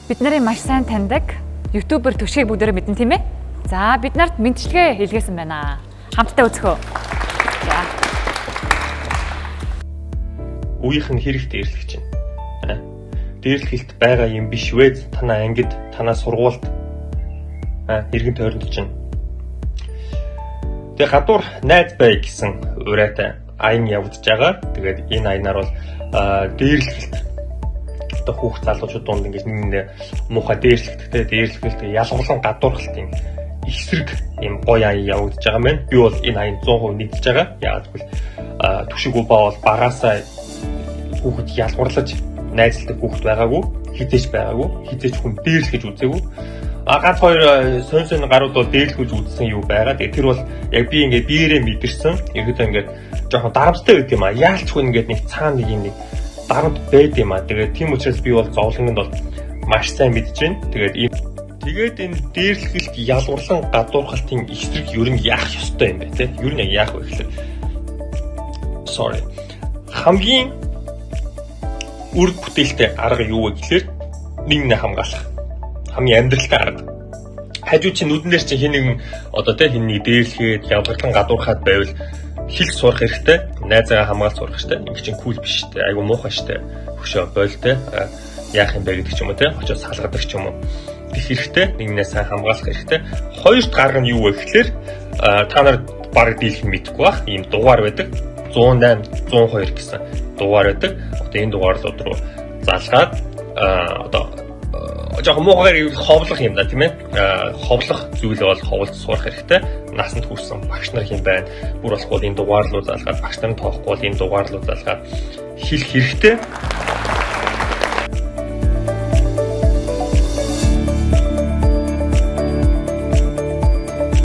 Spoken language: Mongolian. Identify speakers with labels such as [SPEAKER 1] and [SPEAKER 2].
[SPEAKER 1] Бид нарын маш сайн таньдаг ютубер Түшгийг бүгдээрээ мэднэ тийм ээ. За бид нарт мэдчилгээ хийлгээсэн байна. Хамтдаа үзэхөө. За.
[SPEAKER 2] Үеийнх нь хэрэг дээрлэх чинь. Дээрлэхэлт байгаа юм биш вэ? Танаа ангид, танаа сургуульд хэрэгэн тойронд чинь. Тэгээ гадуур найз бай гэсэн урайтай аян явагдаж байгаа. Тэгээд энэ аянаар бол дээрлэхэлт одоо хүүхд залуучууд дунд ингэж нэг муухай дээрлэхэлт ялгуулсан гадуурхалтын эсрэг юм гоё аян явагдаж байгаа мэн. Би бол энэ аян 100% нэгдэж байгаа. Яагаад гэвэл Түшиг убаа бол багаасаа хүүхэд ялгуурлаж найзалдаг хүүхэд байгаагүй, хизээч хүн дээрлэхэж үзээгүй. Ганц хоёр сонь гарууд бол дээрлэхэж үзсэн юу байгаа. Тэгээ тэр бол яг би ингээд биеэрээ мэдэрсэн. Ерөөдөө ингээд жоохон дарамттай байт юм а. Яалчгүй ингээд нэг цаана нэг юм нэг дарамт байд юм а. Тэгээд тийм учраас би бол зовлонгонд бол маш сайн мэдж байна. Тэгээд энэ дээрлэхэлт ялгуурлан гадуурхалтын эсрэг ер нь яах ёстой юм бэ те? Ер нь яах вэ гэхээр хамгийн үр бүтээлтэй арга юу вэ гэхээр нэгнээ хамгаалах. Хамгийн амьдралтай арга. Хажуу чи нүднээр чи хин нэгэн одоо те хин нэг дээрлэхэд явгарлан гадуурхаад байвал хэлж сурах хэрэгтэй. Найзаагаа хамгаалж сурах хэрэгтэй. Ингээ чин кул биш те. Айгу муухай штэ. Хөшөө бойл те. Яах юм бэ гэдэг ч юм уу те. Очоод салгадаг ч юм уу. Гэх хэрэгтэй. Нэгнээ сайн хамгаалах хэрэгтэй. Хоёр дахь арга нь юу вэ гэхээр та нар баг дийлэх мэдэхгүй бах. Ийм дугаар байдаг. 108, 102 гэсэн дугаар байдаг. Одоо энэ дугаарлууд руу залгаад одоо жоохон муухайгаар ховлох юм да тийм ээ. Ховлох зүйл бол ховлж сурах хэрэгтэй. Насанд хүрсэн багш нар юм байна. Бүр болохгүй энэ дугаарлуу залгаад багш нарын тоохгүй бол энэ дугаарлуу залгаад хэлэх хэрэгтэй.